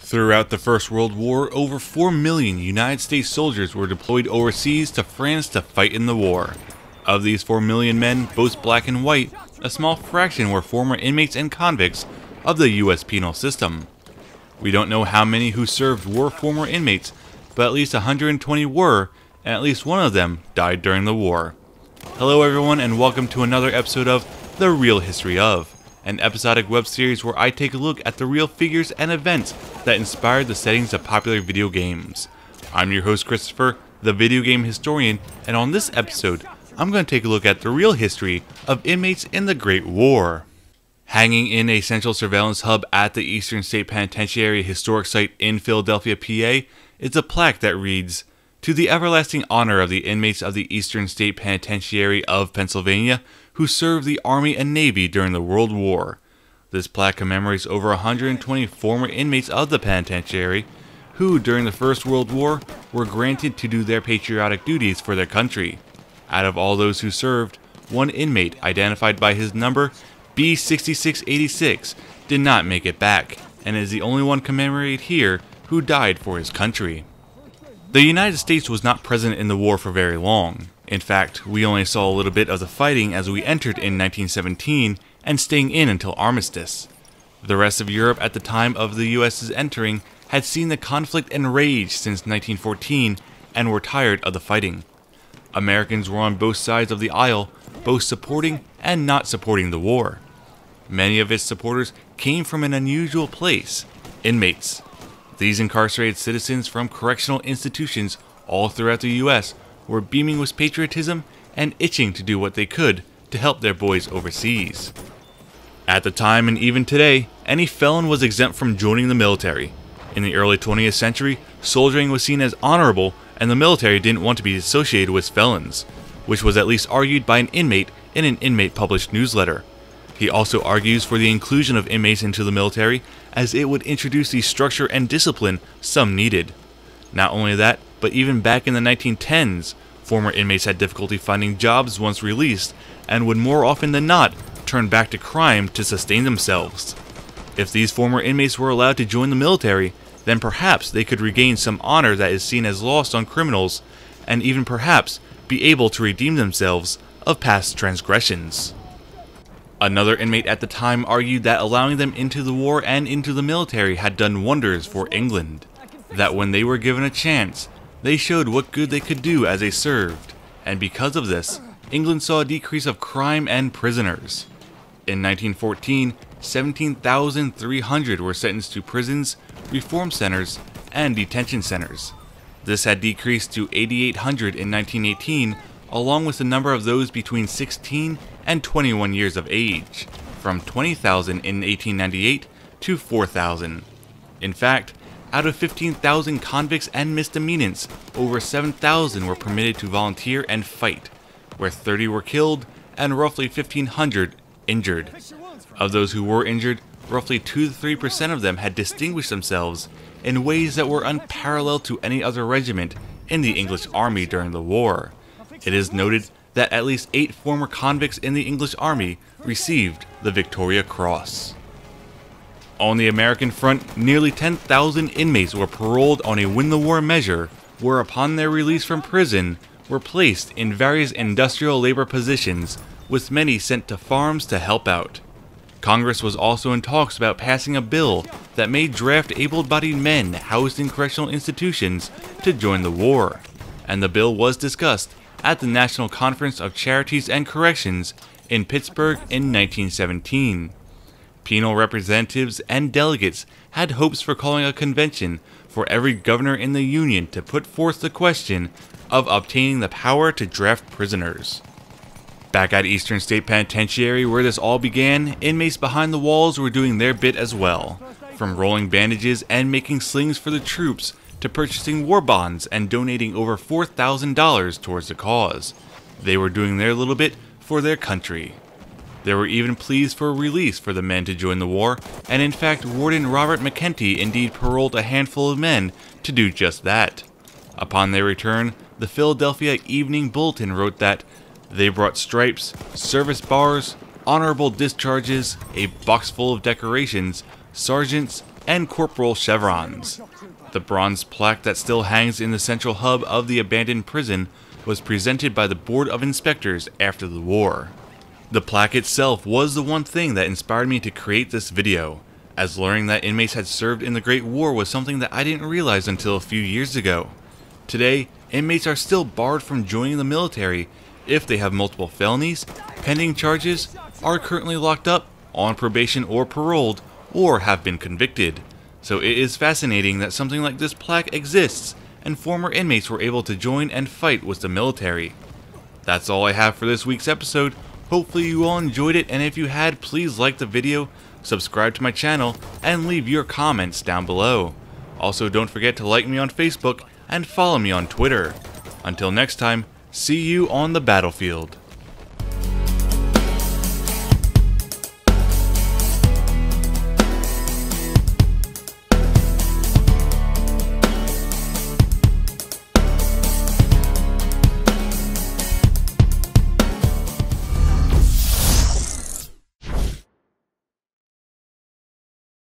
Throughout the First World War, over 4 million United States soldiers were deployed overseas to France to fight in the war. Of these 4 million men, both black and white, a small fraction were former inmates and convicts of the U.S. penal system. We don't know how many who served were former inmates, but at least 120 were, and at least one of them died during the war. Hello everyone, and welcome to another episode of The Real History Of, an episodic web series where I take a look at the real figures and events that inspired the settings of popular video games. I'm your host Christopher, the video game historian, and on this episode, I'm going to take a look at the real history of inmates in the Great War. Hanging in a central surveillance hub at the Eastern State Penitentiary historic site in Philadelphia, PA, is a plaque that reads, "To the everlasting honor of the inmates of the Eastern State Penitentiary of Pennsylvania who served the Army and Navy during the World War." This plaque commemorates over 120 former inmates of the penitentiary who, during the First World War, were granted to do their patriotic duties for their country. Out of all those who served, one inmate, identified by his number B6686, did not make it back, and is the only one commemorated here who died for his country. The United States was not present in the war for very long. In fact, we only saw a little bit of the fighting as we entered in 1917 and staying in until armistice. The rest of Europe at the time of the US's entering had seen the conflict and rage since 1914 and were tired of the fighting. Americans were on both sides of the aisle, both supporting and not supporting the war. Many of its supporters came from an unusual place: inmates. These incarcerated citizens from correctional institutions all throughout the US were beaming with patriotism and itching to do what they could to help their boys overseas. At the time and even today, any felon was exempt from joining the military. In the early 20th century, soldiering was seen as honorable, and the military didn't want to be associated with felons, which was at least argued by an inmate in an inmate-published newsletter. He also argues for the inclusion of inmates into the military, as it would introduce the structure and discipline some needed. Not only that, but even back in the 1910s, former inmates had difficulty finding jobs once released, and would more often than not turn back to crime to sustain themselves. If these former inmates were allowed to join the military, then perhaps they could regain some honor that is seen as lost on criminals, and even perhaps be able to redeem themselves of past transgressions. Another inmate at the time argued that allowing them into the war and into the military had done wonders for England, that when they were given a chance, they showed what good they could do as they served, and because of this, England saw a decrease of crime and prisoners. In 1914, 17,300 were sentenced to prisons, reform centers, and detention centers. This had decreased to 8,800 in 1918, along with the number of those between 16 and 21 years of age, from 20,000 in 1898 to 4,000. In fact, out of 15,000 convicts and misdemeanants, over 7,000 were permitted to volunteer and fight, where 30 were killed and roughly 1,500 injured. Of those who were injured, roughly 2 to 3% of them had distinguished themselves in ways that were unparalleled to any other regiment in the English Army during the war. It is noted that at least 8 former convicts in the English Army received the Victoria Cross. On the American front, nearly 10,000 inmates were paroled on a win-the-war measure, where upon their release from prison, were placed in various industrial labor positions, with many sent to farms to help out. Congress was also in talks about passing a bill that made draft able-bodied men housed in correctional institutions to join the war, and the bill was discussed at the National Conference of Charities and Corrections in Pittsburgh in 1917. Penal representatives and delegates had hopes for calling a convention for every governor in the Union to put forth the question of obtaining the power to draft prisoners. Back at Eastern State Penitentiary, where this all began, inmates behind the walls were doing their bit as well, from rolling bandages and making slings for the troops to purchasing war bonds and donating over $4,000 towards the cause. They were doing their little bit for their country. There were even pleas for release for the men to join the war, and in fact Warden Robert McKenty indeed paroled a handful of men to do just that. Upon their return, the Philadelphia Evening Bulletin wrote that they brought stripes, service bars, honorable discharges, a box full of decorations, sergeants, and corporal chevrons. The bronze plaque that still hangs in the central hub of the abandoned prison was presented by the Board of Inspectors after the war. The plaque itself was the one thing that inspired me to create this video, as learning that inmates had served in the Great War was something that I didn't realize until a few years ago. Today, inmates are still barred from joining the military if they have multiple felonies, pending charges, are currently locked up, on probation or paroled, or have been convicted. So it is fascinating that something like this plaque exists, and former inmates were able to join and fight with the military. That's all I have for this week's episode. Hopefully you all enjoyed it, and if you had, please like the video, subscribe to my channel, and leave your comments down below. Also, don't forget to like me on Facebook and follow me on Twitter. Until next time, see you on the battlefield.